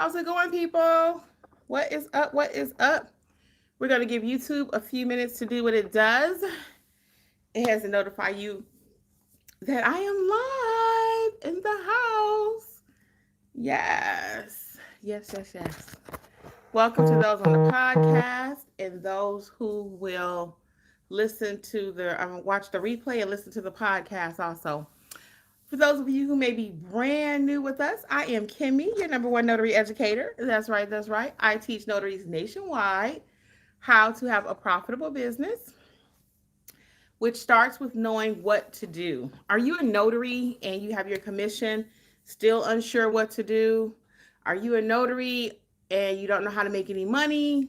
How's it going, people? What is up? What is up? We're going to give YouTube a few minutes to do what it does. It has to notify you that I am live in the house. Yes. Yes, yes, yes. Welcome to those on the podcast and those who will listen to watch the replay and listen to the podcast also. For those of you who may be brand new with us, I am Kimmi, your number one notary educator. That's right, that's right. I teach notaries nationwide how to have a profitable business, which starts with knowing what to do. Are you a notary and you have your commission, still unsure what to do? Are you a notary and you don't know how to make any money?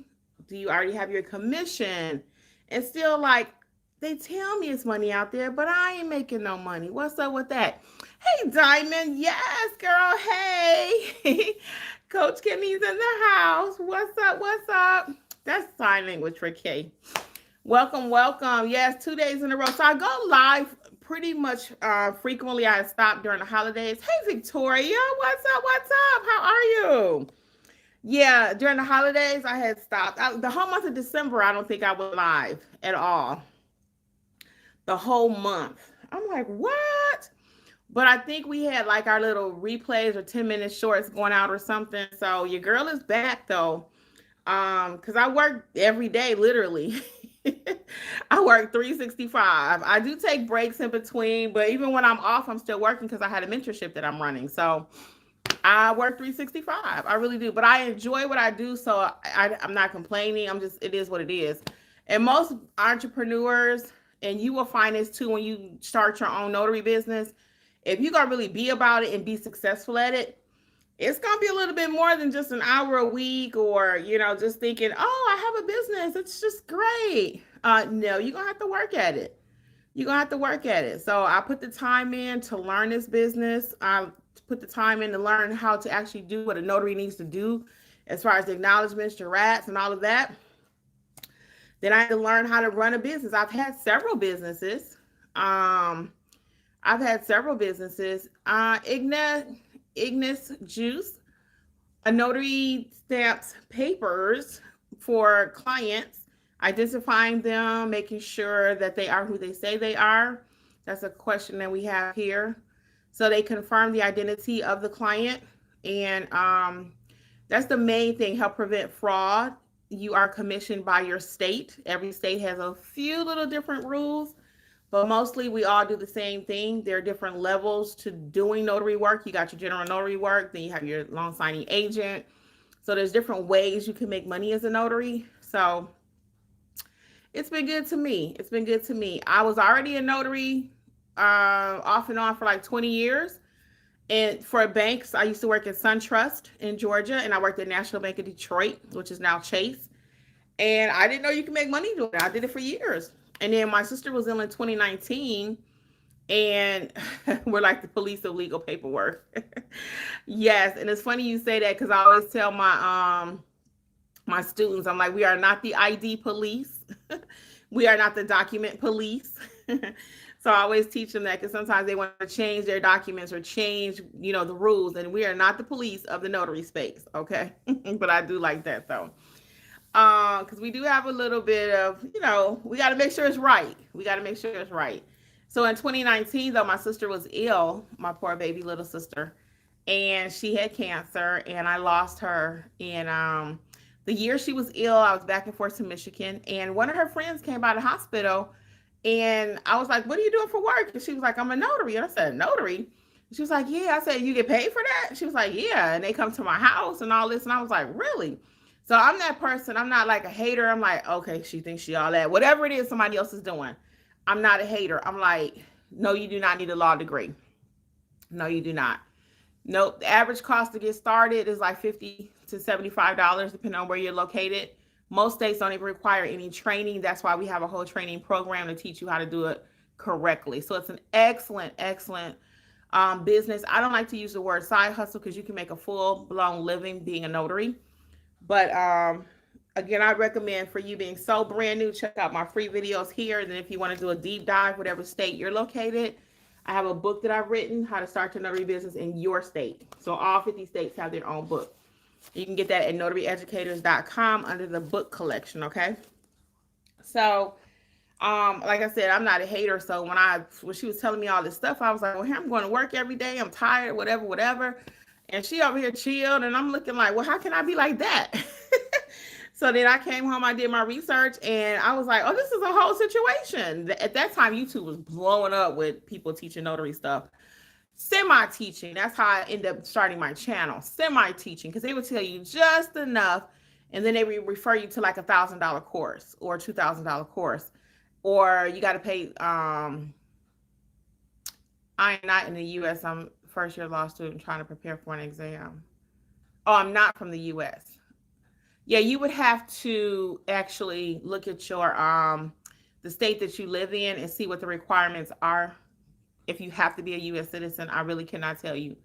Do you already have your commission and still like, they tell me it's money out there, but I ain't making no money. What's up with that? Hey, Diamond. Yes, girl. Hey. Coach Kimmy's in the house. What's up? What's up? That's sign language for K. Welcome, welcome. Yes, 2 days in a row. So I go live pretty much frequently. I stop during the holidays. Hey, Victoria. What's up? What's up? How are you? Yeah, during the holidays, I had stopped. The whole month of December, I don't think I was live at all. The whole month. I'm like, what? But I think we had like our little replays or 10-minute shorts going out or something. So your girl is back though. Because I work every day, literally. I work 365. I do take breaks in between, but even when I'm off, I'm still working because I had a mentorship that I'm running. So I work 365. I really do. But I enjoy what I do. So I'm not complaining. It is what it is. And most entrepreneurs, and you will find this too when you start your own notary business, if you're going to really be about it and be successful at it, it's going to be a little bit more than just an hour a week or, just thinking, oh, I have a business. It's just great. No, you're going to have to work at it. You're going to have to work at it. So I put the time in to learn this business. I put the time in to learn how to actually do what a notary needs to do as far as the acknowledgments, Jurats, and all of that. Then I had to learn how to run a business. I've had several businesses. Ignis Juice, a notary stamps papers for clients, identifying them, making sure that they are who they say they are. That's a question that we have here. So they confirm the identity of the client. And that's the main thing, help prevent fraud. You are commissioned by your state. Every state has a few little different rules, but mostly we all do the same thing. There are different levels to doing notary work. You got your general notary work, then you have your loan signing agent. So there's different ways you can make money as a notary. So it's been good to me. It's been good to me. I was already a notary off and on for like 20 years. And for banks, I used to work at SunTrust in Georgia, and I worked at National Bank of Detroit, which is now Chase. And I didn't know you can make money doing it. I did it for years. And then my sister was ill in 2019, and we're like the police of legal paperwork. Yes, and it's funny you say that because I always tell my students, I'm like, we are not the ID police. We are not the document police. So I always teach them that because sometimes they want to change their documents or change, the rules. And we are not the police of the notary space, okay? But I do like that, though. Because we do have a little bit of, we got to make sure it's right. We got to make sure it's right. So in 2019, though, my sister was ill, my poor baby little sister, and she had cancer, and I lost her. And the year she was ill, I was back and forth to Michigan, and one of her friends came by the hospital. And I was like, what are you doing for work? And she was like, I'm a notary. And I said, notary? She was like, yeah. I said, you get paid for that? She was like, yeah. And they come to my house and all this. And I was like, really? So I'm that person. I'm not like a hater. I'm like, okay, she thinks she all that. Whatever it is somebody else is doing. I'm not a hater. I'm like, no, you do not need a law degree. No, you do not. Nope. The average cost to get started is like $50 to $75, depending on where you're located. Most states don't even require any training. That's why we have a whole training program to teach you how to do it correctly. So it's an excellent business. I don't like to use the word side hustle because you can make a full-blown living being a notary. But again, I recommend for you being so brand new, check out my free videos here. And then if you want to do a deep dive, whatever state you're located, I have a book that I've written, How to Start Your Notary Business in Your State. So all 50 states have their own book. You can get that at notaryeducators.com under the book collection, okay? So, like I said, I'm not a hater. So when she was telling me all this stuff, I was like, well, here I'm going to work every day. I'm tired, whatever, whatever. And she over here chilled, and I'm looking like, well, how can I be like that? So then I came home, I did my research, and I was like, oh, this is a whole situation. At that time, YouTube was blowing up with people teaching notary stuff. Semi-teaching, that's how I ended up starting my channel. Semi-teaching, because they would tell you just enough, and then they would refer you to like $1,000 course or $2,000 course. Or you got to pay, I'm not in the U.S. I'm first year law student trying to prepare for an exam. Oh, I'm not from the U.S. Yeah, you would have to actually look at your the state that you live in and see what the requirements are. If you have to be a U.S. citizen, I really cannot tell you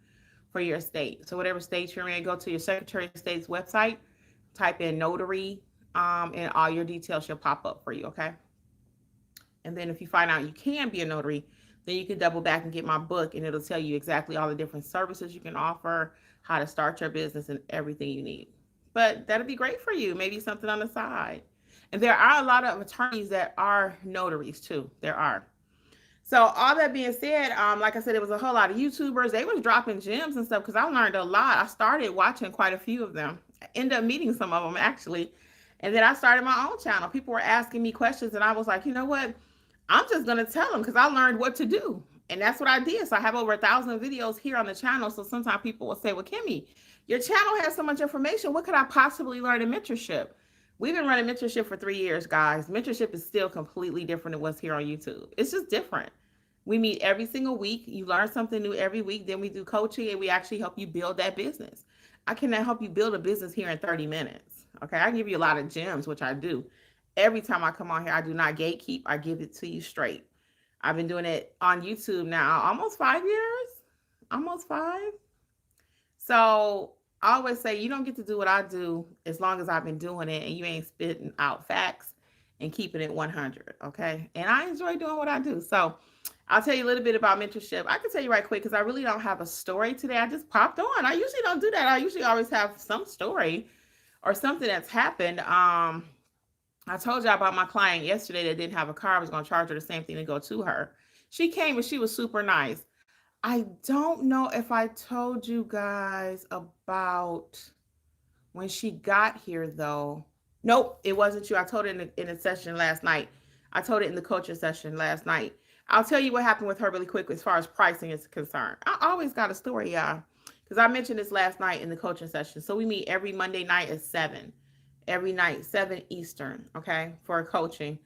for your state. So whatever state you're in, go to your Secretary of State's website, type in notary, and all your details should pop up for you, okay? And then if you find out you can be a notary, then you can double back and get my book, and it'll tell you exactly all the different services you can offer, how to start your business, and everything you need. But that'll be great for you. Maybe something on the side. And there are a lot of attorneys that are notaries too. There are. So all that being said, like I said, it was a whole lot of YouTubers. They was dropping gems and stuff because I learned a lot. I started watching quite a few of them. I ended up meeting some of them actually. And then I started my own channel. People were asking me questions, and I was like, you know what? I'm just going to tell them because I learned what to do. And that's what I did. So I have over 1,000 videos here on the channel. So sometimes people will say, well, Kimmi, your channel has so much information. What could I possibly learn in mentorship? We've been running mentorship for 3 years, guys. Mentorship is still completely different than what's here on YouTube. It's just different. We meet every single week. You learn something new every week. Then we do coaching, and we actually help you build that business. I cannot help you build a business here in 30 minutes. Okay, I can give you a lot of gems, which I do. Every time I come on here, I do not gatekeep. I give it to you straight. I've been doing it on YouTube now almost 5 years. Almost 5. So I always say you don't get to do what I do as long as I've been doing it and you ain't spitting out facts and keeping it 100. Okay. And I enjoy doing what I do. So I'll tell you a little bit about mentorship. I can tell you right quick because I really don't have a story today. I just popped on. I usually don't do that. I usually always have some story or something that's happened. I told you about my client yesterday that didn't have a car. I was going to charge her the same thing to go to her. She came and she was super nice. I don't know if I told you guys about when she got here, though. Nope, it wasn't you. I told it in a session last night. I told it in the coaching session last night. I'll tell you what happened with her really quick as far as pricing is concerned. I always got a story, y'all, because I mentioned this last night in the coaching session. So we meet every Monday night at 7. Every night, 7 Eastern, okay, for coaching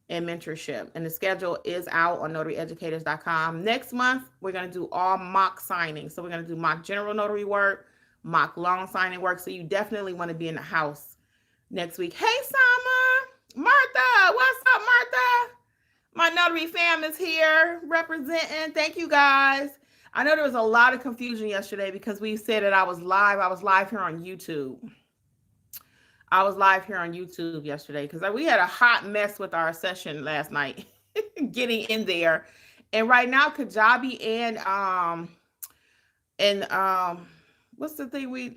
and mentorship. And the schedule is out on notaryeducators.com. Next month, we're going to do all mock signings. So we're going to do mock general notary work, mock loan signing work. So you definitely want to be in the house next week. Hey, Sama, Martha, what's up, Martha? My notary fam is here representing. Thank you, guys. I know there was a lot of confusion yesterday because we said that I was live. I was live here on YouTube. I was live here on YouTube yesterday because we had a hot mess with our session last night getting in there. And right now, Kajabi and what's the thing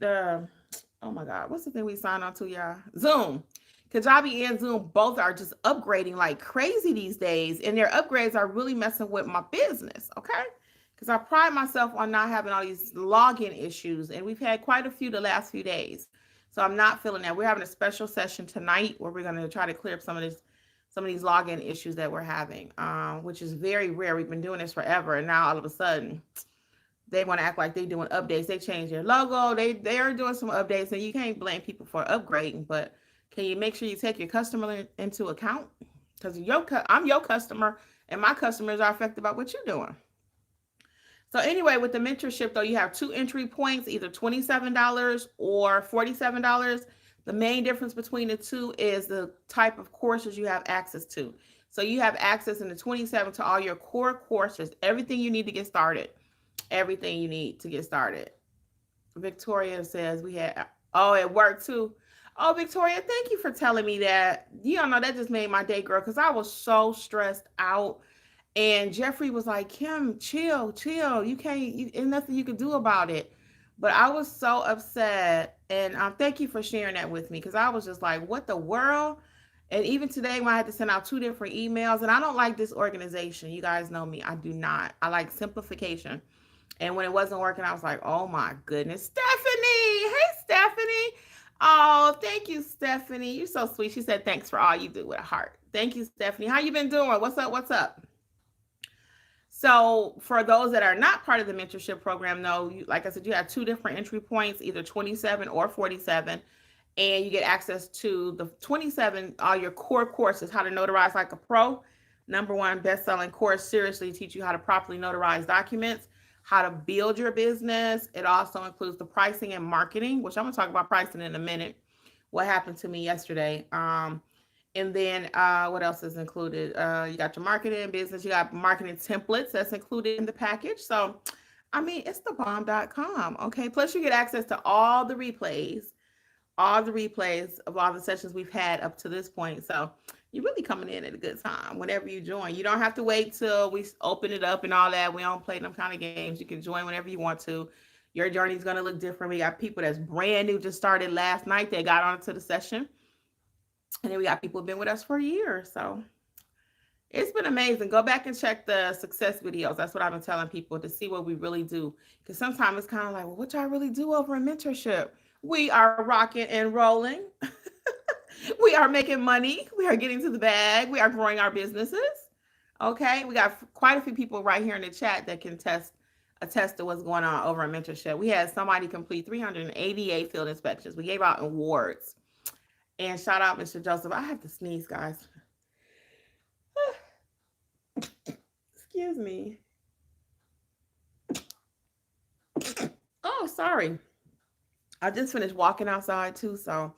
oh my God, what's the thing we signed on to, y'all? Zoom. Kajabi and Zoom both are just upgrading like crazy these days. And their upgrades are really messing with my business, okay? Because I pride myself on not having all these login issues. And we've had quite a few the last few days. So I'm not feeling that. We're having a special session tonight where we're going to try to clear up some of these login issues that we're having, which is very rare. We've been doing this forever. And now all of a sudden they want to act like they're doing updates. They changed their logo. They are doing some updates, and you can't blame people for upgrading, but can you make sure you take your customer into account? Because I'm your customer, and my customers are affected by what you're doing. So anyway, with the mentorship, though, you have 2 entry points, either $27 or $47. The main difference between the two is the type of courses you have access to. So you have access in the 27 to all your core courses, everything you need to get started. Everything you need to get started. Victoria says we had, it worked too. Oh, Victoria, thank you for telling me that. You don't know, that just made my day, girl, because I was so stressed out. And Jeffrey was like, Kim, chill. You can't, there's nothing you can do about it. But I was so upset, and thank you for sharing that with me because I was just like, "What the world?" And even today, when I had to send out two different emails, and I don't like this organization. You guys know me; I do not. I like simplification. And when it wasn't working, I was like, "Oh my goodness, Stephanie! Hey, Stephanie! Oh, thank you, Stephanie. You're so sweet." She said, "Thanks for all you do with a heart." Thank you, Stephanie. How you been doing? What's up? What's up? So for those that are not part of the mentorship program, no, like I said, you have two different entry points, either 27 or 47, and you get access to the 27, all your core courses, how to notarize like a pro, number one best-selling course, seriously teach you how to properly notarize documents, how to build your business. It also includes the pricing and marketing, which I'm going to talk about pricing in a minute. What happened to me yesterday. And then what else is included? You got your marketing business, you got marketing templates that's included in the package. So, I mean, it's the bomb.com. Okay. Plus, you get access to all the replays of all the sessions we've had up to this point. So, you're really coming in at a good time whenever you join. You don't have to wait till we open it up and all that. We don't play them kind of games. You can join whenever you want to. Your journey is going to look different. We got people that's brand new, just started last night. They got onto the session. And then we got people who've been with us for a year. So it's been amazing. Go back and check the success videos. That's what I've been telling people to see what we really do. Because sometimes it's kind of like, well, what y'all really do over in mentorship? We are rocking and rolling. We are making money. We are getting to the bag. We are growing our businesses. Okay. We got quite a few people right here in the chat that can attest to what's going on over in mentorship. We had somebody complete 388 field inspections. We gave out awards. And shout out Mr. Joseph. I have to sneeze, guys. Excuse me. Oh, sorry. I just finished walking outside too, so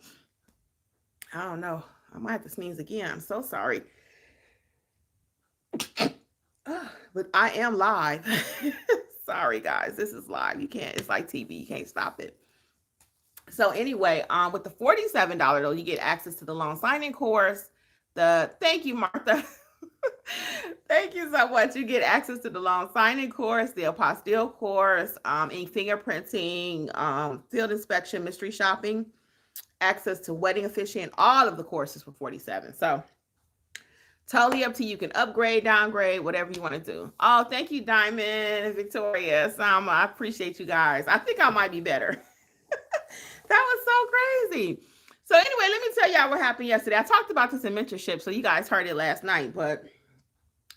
I don't know. I might have to sneeze again. I'm so sorry. But I am live. Sorry, guys. This is live. You can't, it's like TV. You can't stop it. So anyway, with the $47 though, you get access to the loan signing course. Thank you, Martha. Thank you so much. You get access to the loan signing course, the apostille course, ink fingerprinting, field inspection, mystery shopping, access to wedding officiant, all of the courses for 47. So totally up to you. You can upgrade, downgrade, whatever you want to do. Oh, thank you, Diamond and Victoria. I appreciate you guys. I think I might be better. That was so crazy. So anyway, let me tell y'all what happened yesterday. I talked about this in mentorship, so you guys heard it last night. But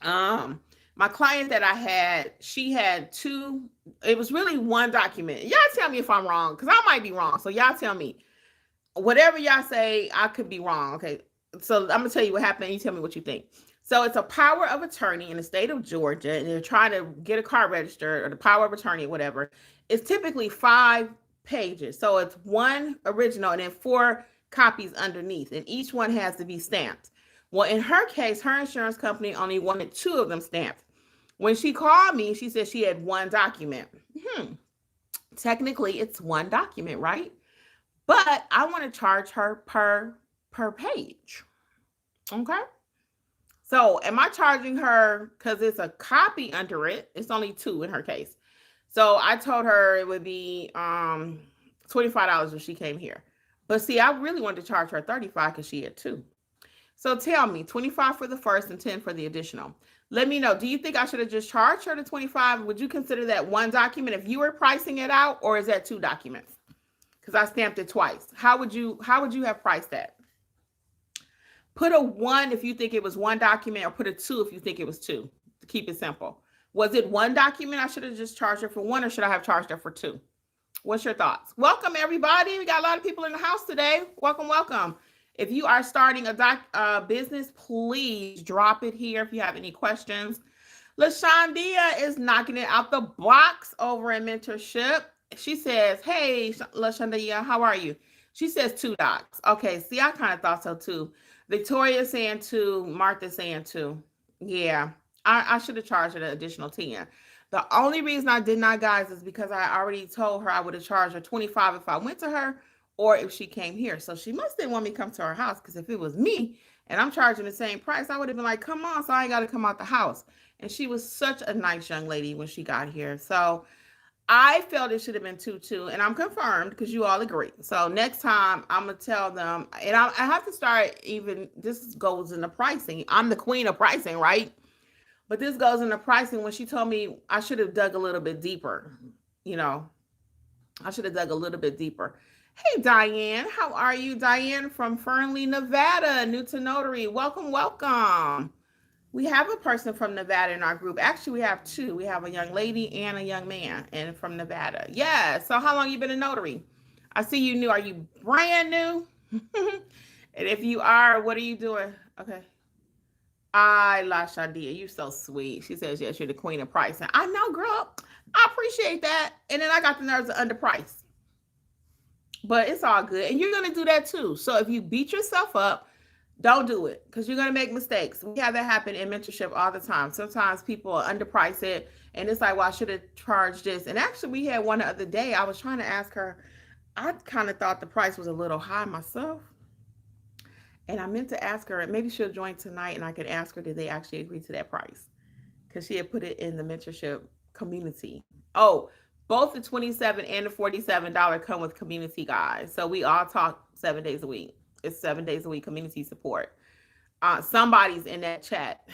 my client that I had, she had two. It was really one document. Y'all tell me if I'm wrong, because I might be wrong. So y'all tell me. Whatever y'all say, I could be wrong. Okay. So I'm gonna tell you what happened. And you tell me what you think. So it's a power of attorney in the state of Georgia, and they're trying to get a car registered or the power of attorney, whatever. It's typically 5 pages. So it's one original and then 4 copies underneath, and each one has to be stamped. Well, in her case, her insurance company only wanted 2 of them stamped. When she called me, she said she had one document. Technically, it's one document, right? But I want to charge her per page. Okay. So am I charging her because it's a copy under it? It's only 2 in her case. So I told her it would be $25 if she came here. But see, I really wanted to charge her $35 because she had 2. So tell me, $25 for the first and 10 for the additional. Let me know. Do you think I should have just charged her the $25? Would you consider that one document if you were pricing it out, or is that 2 documents? Because I stamped it twice. How would you have priced that? Put a 1 if you think it was one document, or put a 2 if you think it was 2, to keep it simple. Was it one document I should have just charged her for 1, or should I have charged her for 2? What's your thoughts? Welcome, everybody. We got a lot of people in the house today. Welcome, welcome. If you are starting a business, please drop it here if you have any questions. LaShondia is knocking it out the box over in mentorship. She says, hey, LaShondia, how are you? She says 2 docs. Okay, see, I kind of thought so too. Victoria saying 2, Martha saying 2. Yeah, I should have charged her the additional 10. The only reason I did not, guys, is because I already told her I would have charged her $25 if I went to her or if she came here. So she must didn't want me to come to her house, because if it was me and I'm charging the same price, I would have been like, come on, so I ain't got to come out the house. And she was such a nice young lady when she got here. So I felt it should have been 2-2, and I'm confirmed because you all agree. So next time I'm gonna tell them, and I have to start even. This goes into pricing. I'm the queen of pricing, right? But this goes into pricing. When she told me I should have dug a little bit deeper, you know, I should have dug a little bit deeper. Hey, Diane, how are you? Diane from Fernley, Nevada, new to notary. Welcome, welcome. We have a person from Nevada in our group. Actually, we have two. We have a young lady and a young man, and from Nevada. Yeah. So, how long you been a notary? I see you new. Are you brand new? And if you are, what are you doing? Okay. I La Shadia, you so sweet. She says, yes, you're the queen of pricing. I know, girl. I appreciate that. And then I got the nerves of underpriced. But it's all good. And you're going to do that too. So if you beat yourself up, don't do it because you're going to make mistakes. We have that happen in mentorship all the time. Sometimes people underprice it and it's like, well, I should have charged this. And actually, we had one the other day. I was trying to ask her, I kind of thought the price was a little high myself. And I meant to ask her, maybe she'll join tonight and I could ask her, did they actually agree to that price? Because she had put it in the mentorship community. Oh, both the $27 and the $47 come with community guys. So we all talk 7 days a week. It's 7 days a week community support. Somebody's in that chat.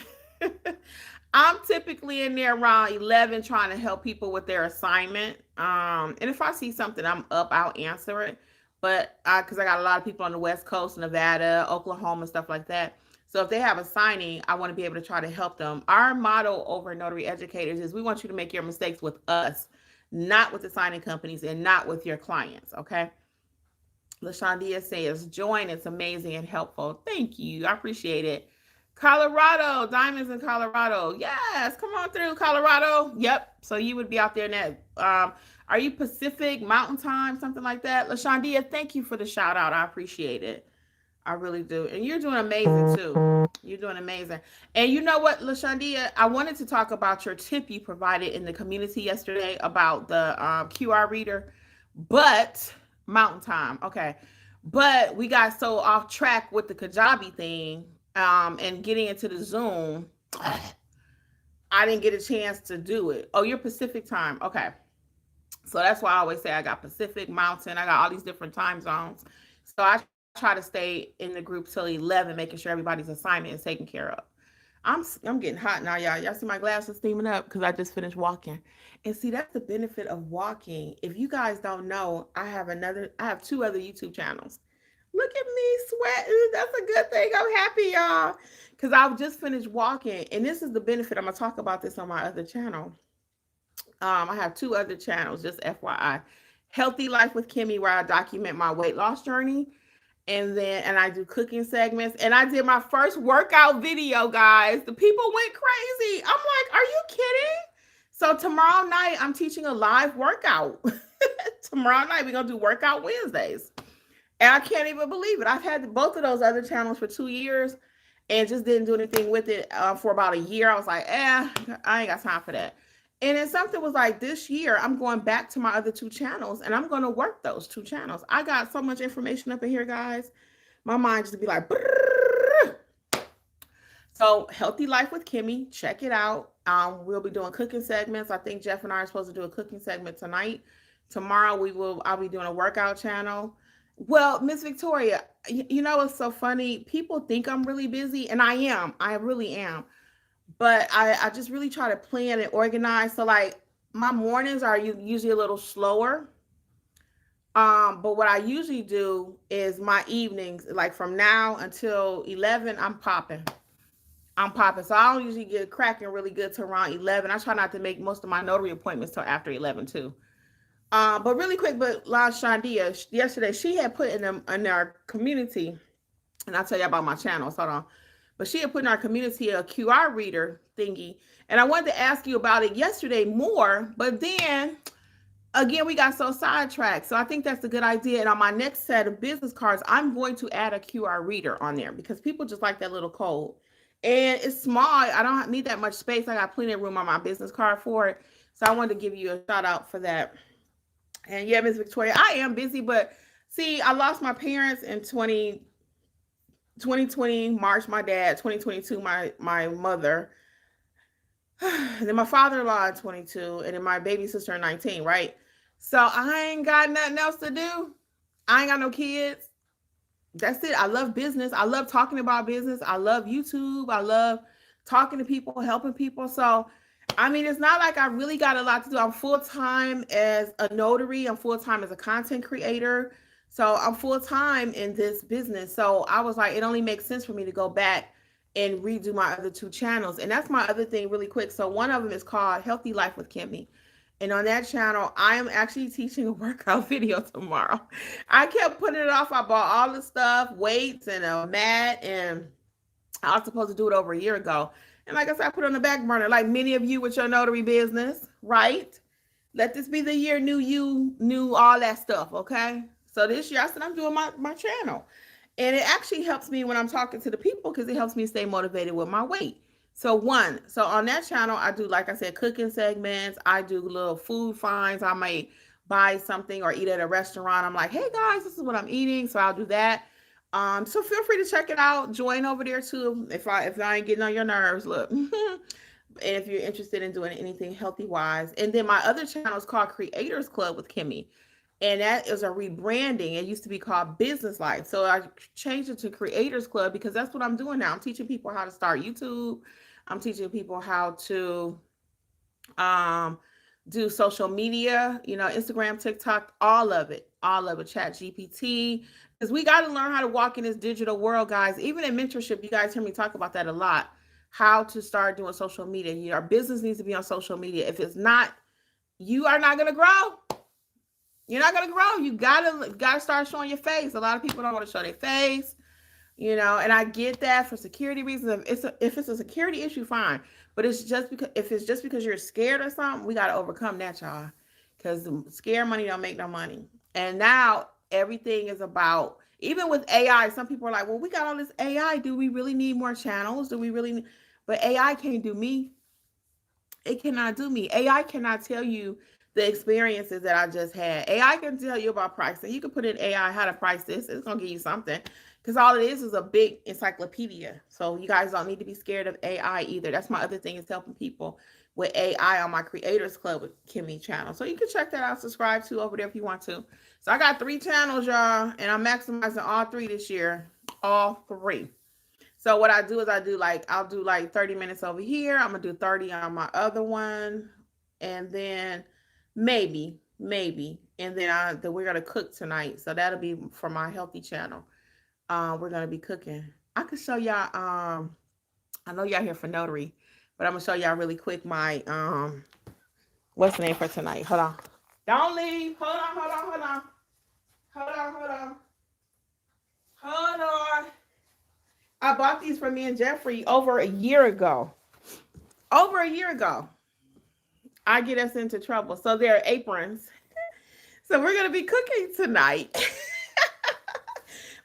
I'm typically in there around 11 trying to help people with their assignment. And if I see something I'm up, I'll answer it. But because I got a lot of people on the West Coast, Nevada, Oklahoma, stuff like that. So if they have a signing, I want to be able to try to help them. Our motto over Notary Educators is we want you to make your mistakes with us, not with the signing companies and not with your clients, okay? LaShondia says, join. It's amazing and helpful. Thank you. I appreciate it. Colorado, Diamonds in Colorado. Yes, come on through, Colorado. Yep. So you would be out there in that. Are you Pacific Mountain Time, something like that? LaShondia, thank you for the shout out. I appreciate it. I really do. And you're doing amazing too. You're doing amazing. And you know what, LaShondia, I wanted to talk about your tip you provided in the community yesterday about the QR reader, but Mountain Time. Okay. But we got so off track with the Kajabi thing and getting into the Zoom. I didn't get a chance to do it. Oh, you're Pacific time. Okay. So that's why I always say I got Pacific, Mountain. I got all these different time zones. So I try to stay in the group till 11, making sure everybody's assignment is taken care of. I'm getting hot now, y'all. Y'all see my glasses steaming up because I just finished walking. And see, that's the benefit of walking. If you guys don't know, I have two other YouTube channels. Look at me sweating. That's a good thing. I'm happy, y'all. Because I've just finished walking. And this is the benefit. I'm going to talk about this on my other channel. I have two other channels, just FYI. Healthy Life with Kimmi, where I document my weight loss journey. And I do cooking segments. And I did my first workout video, guys. The people went crazy. I'm like, are you kidding? So tomorrow night, I'm teaching a live workout. Tomorrow night, we're going to do Workout Wednesdays. And I can't even believe it. I've had both of those other channels for 2 years and just didn't do anything with it for about a year. I was like, I ain't got time for that. And then something was like, this year, I'm going back to my other two channels and I'm going to work those two channels. I got so much information up in here, guys. My mind just be like, brrr. So Healthy Life with Kimmi, check it out. We'll be doing cooking segments. I think Jeff and I are supposed to do a cooking segment tonight. Tomorrow, I'll be doing a workout channel. Well, Miss Victoria, you know what's so funny? People think I'm really busy, and I am. I really am. But I just really try to plan and organize. So, like, my mornings are usually a little slower. But what I usually do is my evenings, like from now until 11, I'm popping. So I don't usually get cracking really good till around 11. I try not to make most of my notary appointments till after 11 too. But really quick, but La Shandia, yesterday, she had put in our community, and I'll tell you about my channels, hold on. But she had put in our community a QR reader thingy. And I wanted to ask you about it yesterday more, but then again, we got so sidetracked. So I think that's a good idea. And on my next set of business cards, I'm going to add a QR reader on there because people just like that little code. And it's small. I don't need that much space. I got plenty of room on my business card for it. So I wanted to give you a shout out for that. And yeah, Miss Victoria, I am busy, but see, I lost my parents in 2020, March, my dad, 2022, my mother. And then my father-in-law at 22, and then my baby sister at 19, right? So I ain't got nothing else to do. I ain't got no kids. That's it. I love business. I love talking about business. I love YouTube. I love talking to people, helping people. So, I mean, it's not like I really got a lot to do. I'm full time as a notary, I'm full time as a content creator. So, I'm full time in this business. So, I was like, it only makes sense for me to go back and redo my other two channels. And that's my other thing, really quick. So, one of them is called Healthy Life with Kimmi. And on that channel, I am actually teaching a workout video tomorrow. I kept putting it off. I bought all the stuff, weights and a mat, and I was supposed to do it over a year ago. And like I said, I put it on the back burner, like many of you with your notary business, right? Let this be the year, new you, new all that stuff, okay? So this year, I said, I'm doing my channel. And it actually helps me when I'm talking to the people because it helps me stay motivated with my weight. So on that channel, I do, like I said, cooking segments. I do little food finds. I might buy something or eat at a restaurant. I'm like, hey guys, this is what I'm eating. So I'll do that. So feel free to check it out. Join over there too. If I ain't getting on your nerves, look. And if you're interested in doing anything healthy wise. And then my other channel is called Creators Club with Kimmi. And that is a rebranding. It used to be called Business Life. So I changed it to Creators Club because that's what I'm doing now. I'm teaching people how to start YouTube. I'm teaching people how to um, do social media, Instagram, TikTok, all of it, Chat GPT. Because we got to learn how to walk in this digital world, guys. Even in mentorship, you guys hear me talk about that a lot. How to start doing social media. Your business needs to be on social media. If it's not, you are not going to grow. You're not gonna grow. You gotta start showing your face. A lot of people don't want to show their face, and I get that for security reasons. If it's a security issue, fine. But if it's just because you're scared or something, we gotta overcome that, y'all. Because scare money don't make no money. And now everything is about, even with AI, some people are like, well, we got all this AI. Do we really need more channels? Do we really need? But AI can't do me. It cannot do me. AI cannot tell you the experiences that I just had. AI can tell you about pricing. You can put in AI how to price this. It's gonna give you something. Because all it is a big encyclopedia. So you guys don't need to be scared of AI either. That's my other thing, is helping people with AI on my Creators Club with Kimmi channel. So you can check that out, subscribe to over there if you want to. So I got 3 channels, y'all, and I'm maximizing all 3 this year. All 3. So what I do is I'll do like 30 minutes over here. I'm gonna do 30 on my other one, and then maybe, and then we're gonna cook tonight. So that'll be for my healthy channel. We're gonna be cooking. I could show y'all. I know y'all here for notary, but I'm gonna show y'all really quick my what's the name for tonight. Hold on. Don't leave. Hold on. Hold on. I bought these for me and Jeffrey over a year ago. I get us into trouble. So they're aprons. So we're gonna be cooking tonight.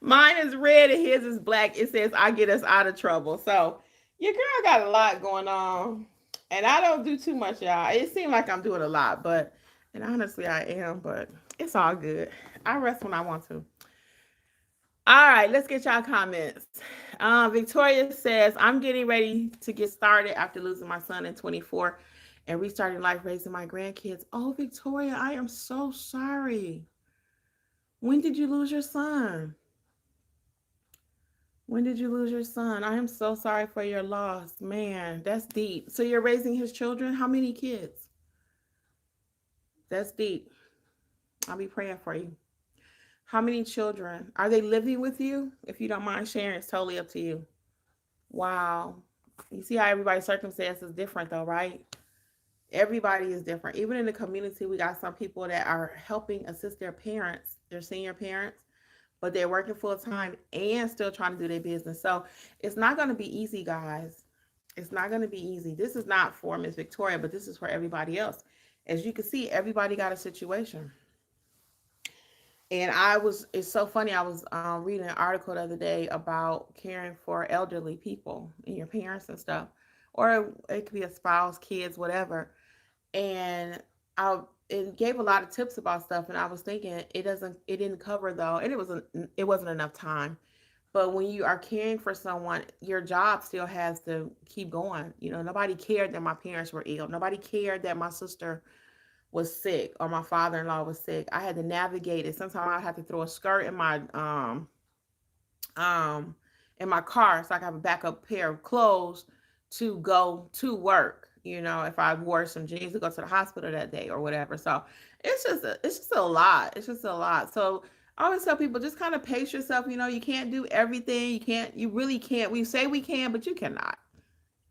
Mine is red and his is black. It says I get us out of trouble. So your girl got a lot going on. And I don't do too much, y'all. It seems like I'm doing a lot, and honestly I am, but it's all good. I rest when I want to. All right, let's get y'all comments. Victoria says, I'm getting ready to get started after losing my son in 24 and restarting life raising my grandkids. Oh, Victoria, I am so sorry. When did you lose your son? I am so sorry for your loss. Man, that's deep. So you're raising his children? How many kids? That's deep. I'll be praying for you. How many children? Are they living with you? If you don't mind sharing, it's totally up to you. Wow. You see how everybody's circumstance is different though, right? Everybody is different. Even in the community, we got some people that are helping assist their parents, their senior parents, but they're working full time and still trying to do their business. So it's not going to be easy, guys. It's not going to be easy. This is not for Miss Victoria, but this is for everybody else. As you can see, everybody got a situation. And it's so funny. I was reading an article the other day about caring for elderly people and your parents and stuff, or it could be a spouse, kids, whatever. And it gave a lot of tips about stuff. And I was thinking it didn't cover though, and it wasn't enough time. But when you are caring for someone, your job still has to keep going. Nobody cared that my parents were ill. Nobody cared that my sister was sick or my father-in-law was sick. I had to navigate it. Sometimes I had to throw a skirt um in my car so I could have a backup pair of clothes to go to work. If I wore some jeans to go to the hospital that day or whatever. So it's just a lot. It's just a lot. So I always tell people, just kind of pace yourself. You can't do everything. You really can't. We say we can, but you cannot.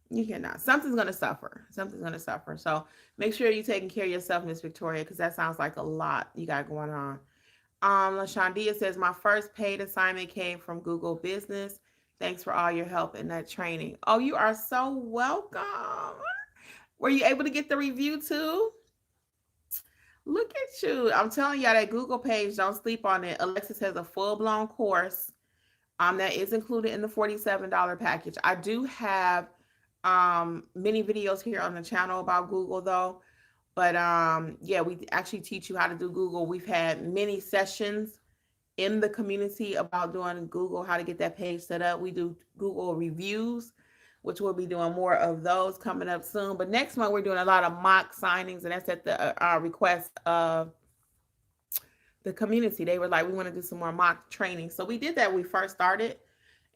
You cannot. Something's gonna suffer. Something's gonna suffer. So make sure you're taking care of yourself, Miss Victoria, because that sounds like a lot you got going on. LaShondia says, my first paid assignment came from Google Business. Thanks for all your help in that training. Oh, you are so welcome. Were you able to get the review too? Look at you. I'm telling y'all, that Google page, don't sleep on it. Alexis has a full-blown course that is included in the $47 package. I do have many videos here on the channel about Google though. But yeah, we actually teach you how to do Google. We've had many sessions in the community about doing Google, how to get that page set up. We do Google reviews, which we'll be doing more of those coming up soon. But next month, we're doing a lot of mock signings, and that's at the request of the community. They were like, we want to do some more mock training. So we did that when we first started.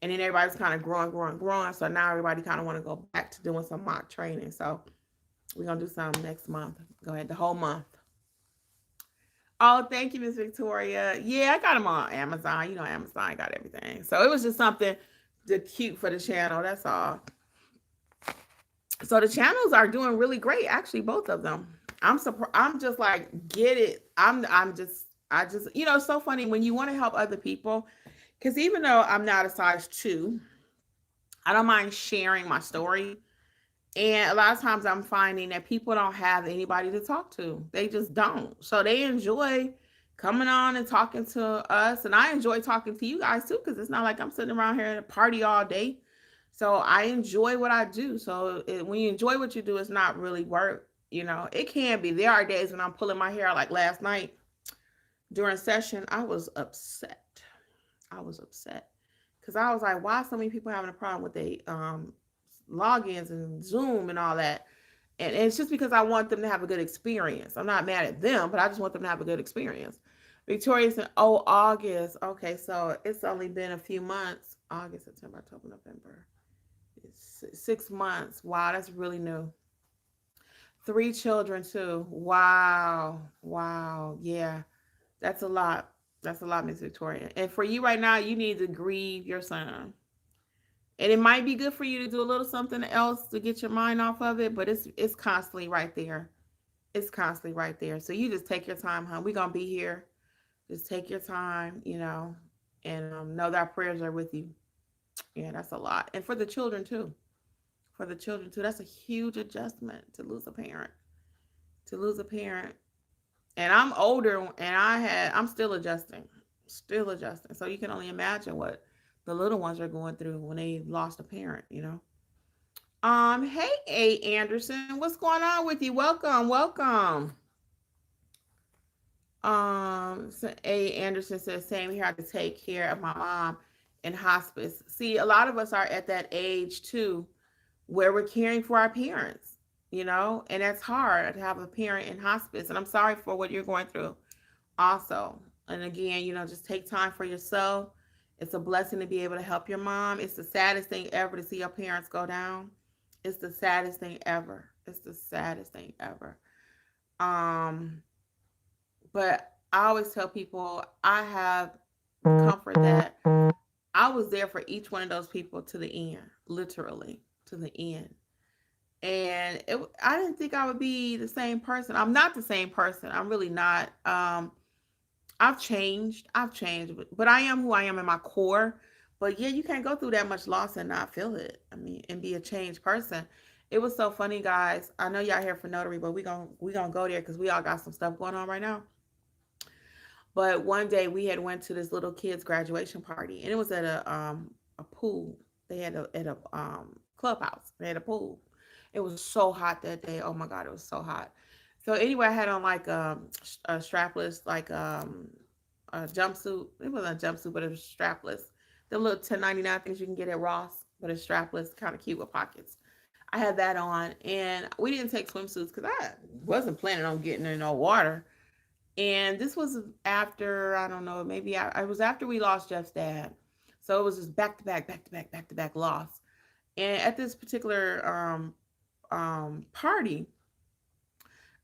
And then everybody's kind of growing. So now everybody kind of want to go back to doing some mock training. So we're going to do some next month. Go ahead, the whole month. Oh, thank you, Miss Victoria. Yeah, I got them on Amazon. Amazon got everything. So it was just something to cute for the channel. That's all. So the channels are doing really great. Actually, both of them. I'm surprised. I'm just like, get it. It's so funny when you want to help other people. Because even though I'm not a size 2, I don't mind sharing my story. And a lot of times I'm finding that people don't have anybody to talk to. They just don't. So they enjoy coming on and talking to us. And I enjoy talking to you guys too, because it's not like I'm sitting around here at a party all day. So I enjoy what I do. So when you enjoy what you do, it's not really work. It can be. There are days when I'm pulling my hair, like last night during session, I was upset. Because I was like, why so many people having a problem with the logins and Zoom and all that? And it's just because I want them to have a good experience. I'm not mad at them, but I just want them to have a good experience. Victoria said, oh, August. Okay, so it's only been a few months. August, September, October, November. It's 6 months. Wow, that's really new. 3 children too. Wow. Yeah, that's a lot. That's a lot, Miss Victoria. And for you right now, you need to grieve your son. And it might be good for you to do a little something else to get your mind off of it, but it's constantly right there. It's constantly right there. So you just take your time, hon. We're gonna be here. Just take your time, and know that our prayers are with you. Yeah, that's a lot. And for the children too. That's a huge adjustment to lose a parent. And I'm older, and I'm still adjusting. So you can only imagine what the little ones are going through when they lost a parent. Hey, A. Anderson, what's going on with you? Welcome. So A. Anderson says, same here. I have to take care of my mom in hospice. See, a lot of us are at that age too, where we're caring for our parents, and that's hard to have a parent in hospice. And I'm sorry for what you're going through also. And again, just take time for yourself. It's a blessing to be able to help your mom. It's the saddest thing ever to see your parents go down. It's the saddest thing ever. But I always tell people I have comfort that I was there for each one of those people to the end, literally to the end. And I didn't think I would be the same person. I'm not the same person. I'm really not. I've changed, but I am who I am in my core. But yeah, you can't go through that much loss and not feel it. I mean, and be a changed person. It was so funny, guys. I know y'all here for notary, but we gonna go there because we all got some stuff going on right now. But one day we had went to this little kid's graduation party, and it was at a pool. They had at a clubhouse. They had a pool. It was so hot that day. Oh my God, it was so hot. So anyway, I had on like a strapless, like a jumpsuit. It wasn't a jumpsuit, but it was strapless, The little 10.99 things you can get at Ross, but it's strapless, kind of cute with pockets. I had that on, and we didn't take swimsuits because I wasn't planning on getting in no water. And this was after, I don't know, maybe I was after we lost Jeff's dad. So it was just back to back, back to back, back to back loss. And at this particular party,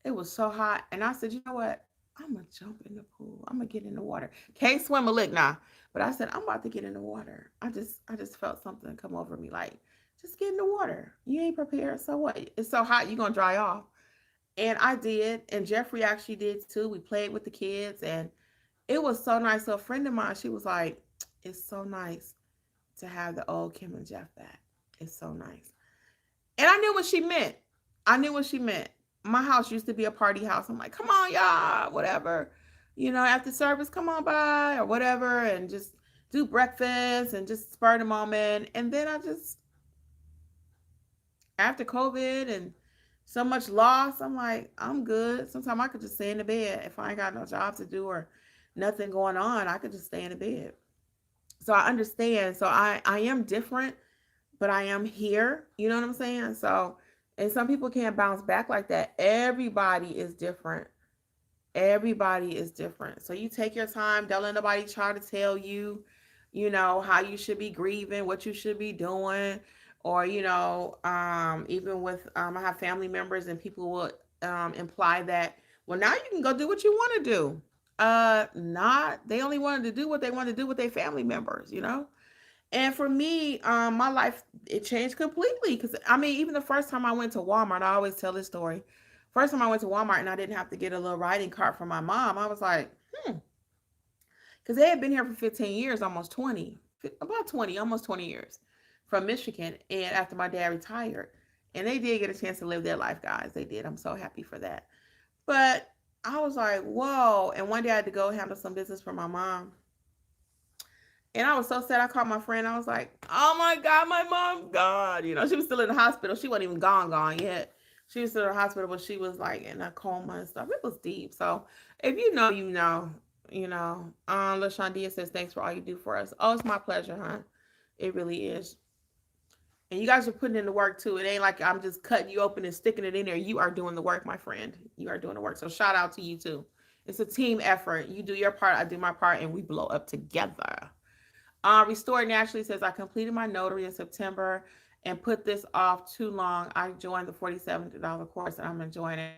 it was so hot. And I said, you know what? I'm gonna jump in the pool. I'm gonna get in the water. Can't swim a lick now. But I said, I'm about to get in the water. I just felt something come over me like, just get in the water. You ain't prepared. So what? It's so hot, you're gonna dry off. And I did, and Jeffrey actually did too. We played with the kids, and it was so nice. So a friend of mine, she was like, it's so nice to have the old Kim and Jeff back. It's so nice. And I knew what she meant. I knew what she meant. My house used to be a party house. I'm like, come on, y'all, whatever. After service, come on by or whatever, and just do breakfast and just spur the moment. And then after COVID and so much loss, I'm like, I'm good. Sometimes I could just stay in the bed. If I ain't got no job to do or nothing going on, I could just stay in the bed. So I understand. So I am different, but I am here. You know what I'm saying? So, and some people can't bounce back like that. Everybody is different. Everybody is different. So you take your time. Don't let nobody try to tell you, how you should be grieving, what you should be doing. Or, even with, I have family members and people will imply that, well, now you can go do what you want to do. Not, they only wanted to do what they wanted to do with their family members. And for me, my life, it changed completely. Because, I mean, even the first time I went to Walmart, I always tell this story. First time I went to Walmart and I didn't have to get a little writing cart for my mom, I was like, because they had been here for 15 years, almost 20, about 20, almost 20 years from Michigan. And after my dad retired, and they did get a chance to live their life, guys. They did. I'm so happy for that. But I was like, whoa. And one day I had to go handle some business for my mom. And I was so sad. I called my friend. I was like, oh my God, my mom gone. She was still in the hospital. She wasn't even gone yet. She was still in the hospital, but she was like in a coma and stuff. It was deep. So if you know, you know, LaShondia says, thanks for all you do for us. Oh, it's my pleasure, huh? It really is. And you guys are putting in the work too. It ain't like I'm just cutting you open and sticking it in there. You are doing the work, my friend. You are doing the work. So shout out to you too. It's a team effort. You do your part, I do my part, and we blow up together. Restore Naturally says, I completed my notary in September and put this off too long. I joined the $47 course and I'm enjoying it.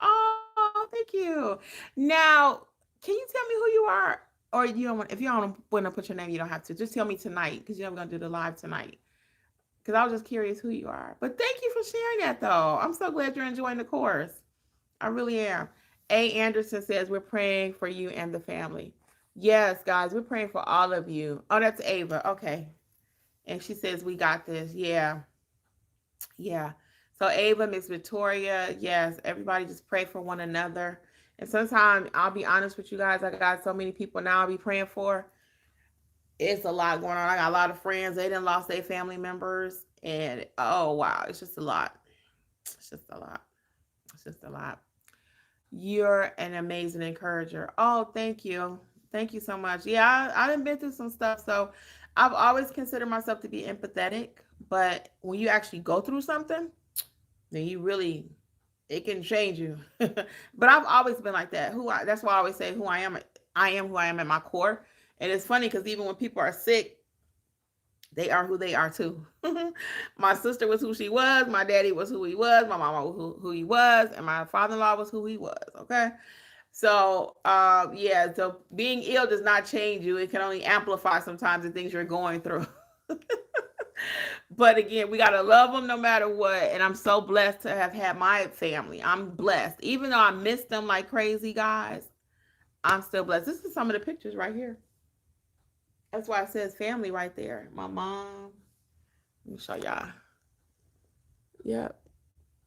Oh, thank you. Now, can you tell me who you are? Or you don't want, if you don't want to put your name, you don't have to. Just tell me tonight because you're going to do the live tonight. Because I was just curious who you are. But thank you for sharing that, though. I'm so glad you're enjoying the course. I really am. A. Anderson says, we're praying for you and the family. Yes, guys, we're praying for all of you. Oh, that's Ava. Okay. And she says, we got this. Yeah. Yeah. So Ava, Miss Victoria, yes, everybody just pray for one another. And sometimes I'll be honest with you guys, I got so many people now I'll be praying for. It's a lot going on. I got a lot of friends. They done lost their family members. And oh wow, it's just a lot. It's just a lot. It's just a lot. You're an amazing encourager. Oh, thank you. Thank you so much. Yeah, I done been through some stuff. So I've always considered myself to be empathetic. But when you actually go through something, then you really, it can change you. But I've always been like that. That's why I always say who I am. I am who I am at my core. And it's funny because even when people are sick, they are who they are too. My sister was who she was. My daddy was who he was. My mama was who he was. And my father-in-law was who he was. Okay. So, yeah. So being ill does not change you. It can only amplify sometimes the things you're going through. But again, we got to love them no matter what. And I'm so blessed to have had my family. I'm blessed. Even though I miss them like crazy, guys, I'm still blessed. This is some of the pictures right here. That's why it says family right there. My mom. Let me show y'all. Yep.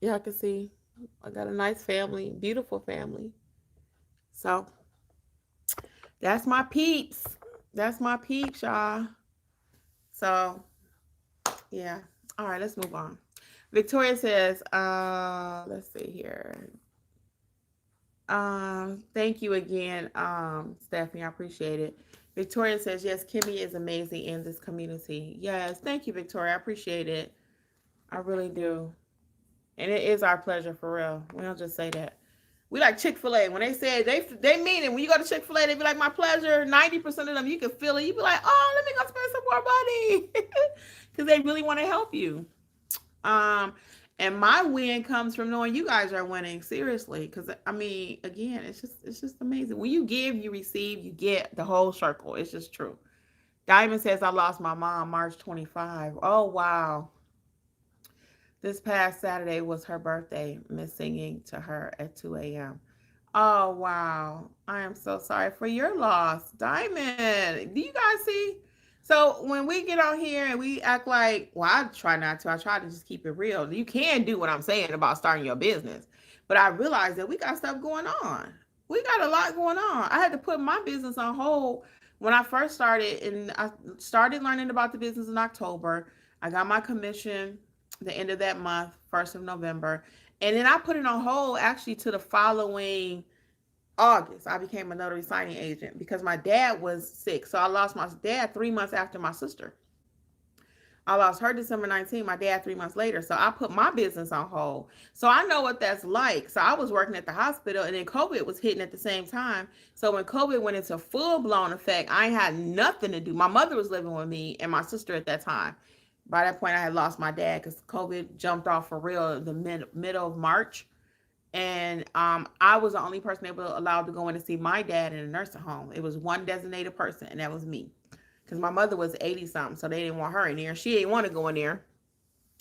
Y'all can see I got a nice family, beautiful family. So that's my peeps. That's my peeps, y'all. So yeah. All right, let's move on. Victoria says, let's see here. Thank you again, Stephanie. I appreciate it. Victoria says, yes, Kimmi is amazing in this community. Yes, thank you, Victoria. I appreciate it. I really do. And it is our pleasure for real. We don't just say that. We like Chick-fil-A. When they say they mean it. When you go to Chick-fil-A, they be like, my pleasure. 90% of them, you can feel it. You be like, oh, let me go spend some more money. Because they really want to help you. Um, and my win comes from knowing you guys are winning, seriously. Because I mean, again, it's just amazing. When you give, you receive, you get the whole circle. It's just true. Diamond says I lost my mom March 25. Oh wow. This past Saturday was her birthday. Miss singing to her at 2 a.m. Oh wow. I am so sorry for your loss. Diamond. Do you guys see? So when we get on here and we act like, well, I try not to. I try to just keep it real. You can do what I'm saying about starting your business. But I realized that we got stuff going on. We got a lot going on. I had to put my business on hold when I first started, and I started learning about the business in October. I got my commission the end of that month, 1st of November. And then I put it on hold actually to the following August. I became a notary signing agent because my dad was sick. So I lost my dad 3 months after my sister. I lost her December 19th, my dad 3 months later. So I put my business on hold. So I know what that's like. So I was working at the hospital and then COVID was hitting at the same time. So when COVID went into full blown effect, I had nothing to do. My mother was living with me and my sister at that time. By that point, I had lost my dad because COVID jumped off for real in the middle of March. And I was the only person able allowed to go in to see my dad in a nursing home. It was one designated person, and that was me. Because my mother was 80 something, so they didn't want her in there. She didn't want to go in there,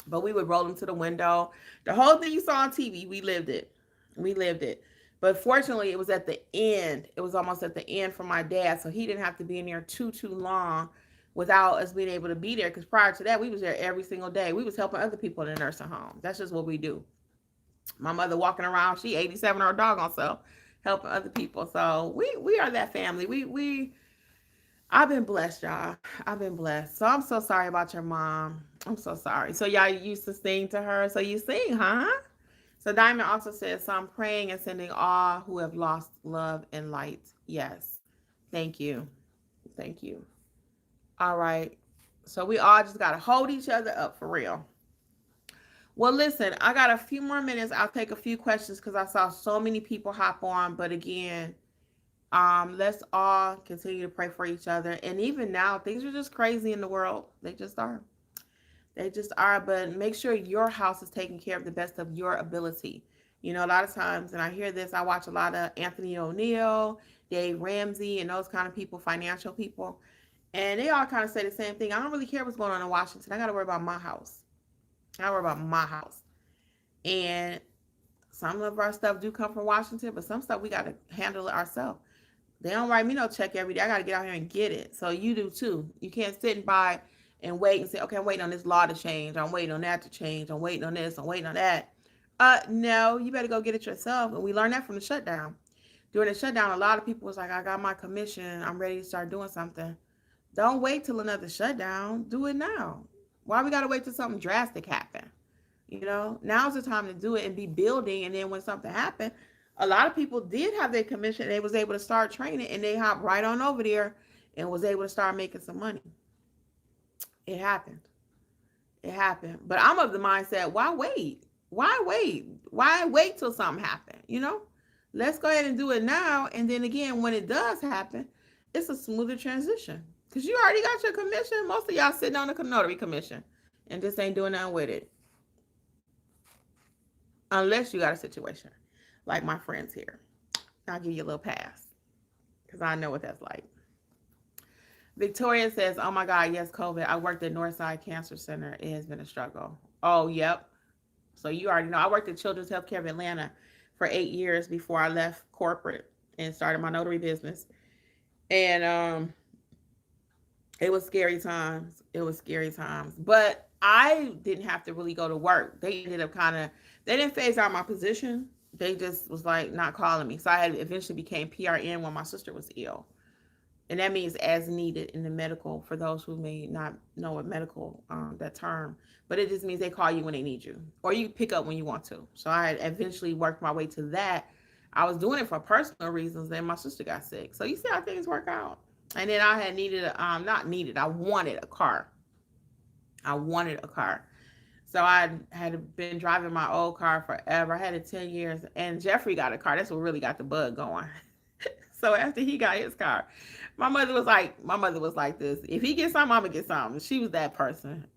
but we would roll them to the window. The whole thing you saw on TV, we lived it. We lived it. But fortunately, it was at the end. It was almost at the end for my dad, so he didn't have to be in there too long without us being able to be there. Because prior to that, we was there every single day. We was helping other people in the nursing home. That's just what we do. My mother walking around, she 87, her doggone self, helping other people. So we are that family. We I've been blessed, y'all. I've been blessed. So I'm so sorry about your mom. I'm so sorry. So y'all used to sing to her. So you sing, huh? So Diamond also says, so I'm praying and sending all who have lost love and light. Yes. Thank you. Thank you. All right. So we all just got to hold each other up for real. Well, listen, I got a few more minutes. I'll take a few questions because I saw so many people hop on. But again, let's all continue to pray for each other. And even now, things are just crazy in the world. They just are. They just are. But make sure your house is taken care of the best of your ability. You know, a lot of times, and I hear this, I watch a lot of Anthony O'Neill, Dave Ramsey, and those kind of people, financial people. And they all kind of say the same thing. I don't really care what's going on in Washington. I got to worry about my house. I worry about my house. And some of our stuff do come from Washington, but some stuff we got to handle it ourselves. They don't write me no check every day. I got to get out here and get it. So you do too. You can't sit and buy and wait and say, okay, I'm waiting on this law to change. I'm waiting on that to change. I'm waiting on this. I'm waiting on that. No, you better go get it yourself. And we learned that from the shutdown. During the shutdown, a lot of people was like, I got my commission. I'm ready to start doing something. Don't wait till another shutdown. Do it now. Why we got to wait till something drastic happen? You know, now's the time to do it and be building. And then when something happened, a lot of people did have their commission. They was able to start training and they hopped right on over there and was able to start making some money. It happened. It happened. But I'm of the mindset, why wait? Why wait? Why wait till something happen? You know, let's go ahead and do it now. And then again, when it does happen, it's a smoother transition because you already got your commission. Most of y'all sitting on a notary commission and just ain't doing nothing with it. Unless you got a situation like my friends here. I'll give you a little pass because I know what that's like. Victoria says, oh my God, yes, COVID. I worked at Northside Cancer Center. It has been a struggle. Oh, yep. So you already know. I worked at Children's Healthcare of Atlanta for 8 years before I left corporate and started my notary business. And it was scary times. It was scary times. But I didn't have to really go to work. They ended up they didn't phase out my position. They just was like not calling me. So I had eventually became PRN when my sister was ill. And that means as needed in the medical, for those who may not know what medical, that term, but it just means they call you when they need you, or you pick up when you want to. So I had eventually worked my way to that. I was doing it for personal reasons. Then my sister got sick. So you see how things work out. And then I had needed, not needed, I wanted a car. I wanted a car. So I had been driving my old car forever. I had it 10 years. And Jeffrey got a car. That's what really got the bug going. So after he got his car, my mother was like this. If he gets something, I'm gonna get something. She was that person.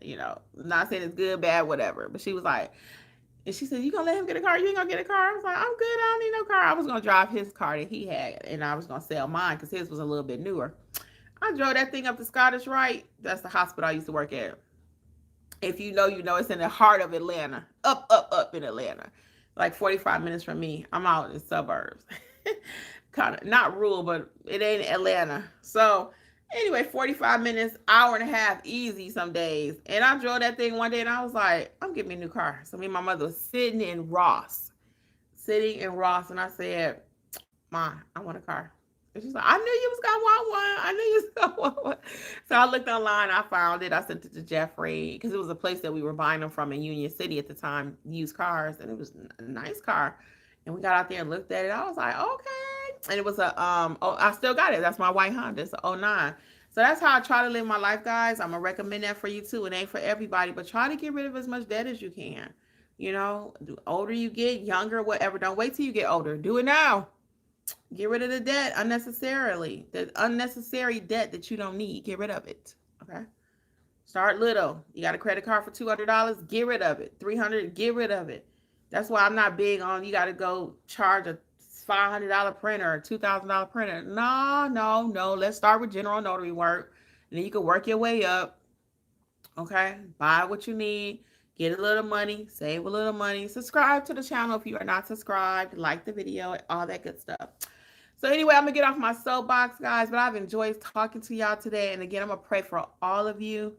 Not saying it's good, bad, whatever. But she was like, and she said, "You gonna let him get a car? You ain't gonna get a car?" I was like, "I'm good. I don't need no car." I was gonna drive his car that he had, and I was gonna sell mine because his was a little bit newer. I drove that thing up to Scottish Rite. That's the hospital I used to work at. If you know, you know, it's in the heart of Atlanta. Up in Atlanta. Like 45 minutes from me. I'm out in the suburbs. Kind of not rural, but it ain't Atlanta. So anyway, 45 minutes, hour and a half, easy some days. And I drove that thing one day and I was like, I'm getting me a new car. So me and my mother was sitting in Ross. And I said, Ma, I want a car. And she's like, I knew you was gonna want one. I knew you was gonna want one. So I looked online, I found it, I sent it to Jeffrey because it was a place that we were buying them from in Union City at the time, used cars, and it was a nice car. And we got out there and looked at it. I was like, okay. And it was I still got it. That's my white Honda. It's a '09. So that's how I try to live my life, guys. I'm gonna recommend that for you too. It ain't for everybody, but try to get rid of as much debt as you can. The older you get, younger, whatever. Don't wait till you get older. Do it now. Get rid of the debt unnecessarily. The unnecessary debt that you don't need. Get rid of it. Okay. Start little. You got a credit card for $200. Get rid of it. 300. Get rid of it. That's why I'm not big on you got to go charge a $500 printer, a $2,000 printer. No, no, no. Let's start with general notary work, and then you can work your way up. Okay. Buy what you need. Get a little money. Save a little money. Subscribe to the channel if you are not subscribed. Like the video. All that good stuff. So anyway, I'm going to get off my soapbox, guys, but I've enjoyed talking to y'all today. And again, I'm going to pray for all of you.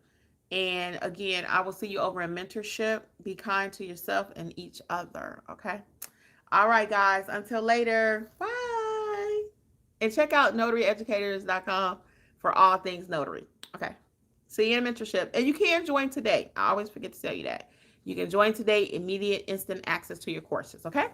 And again, I will see you over in mentorship. Be kind to yourself and each other, okay? All right, guys. Until later. Bye. And check out notaryeducators.com for all things notary. Okay. See you in mentorship. And you can join today. I always forget to tell you that. You can join today, immediate, instant access to your courses, okay?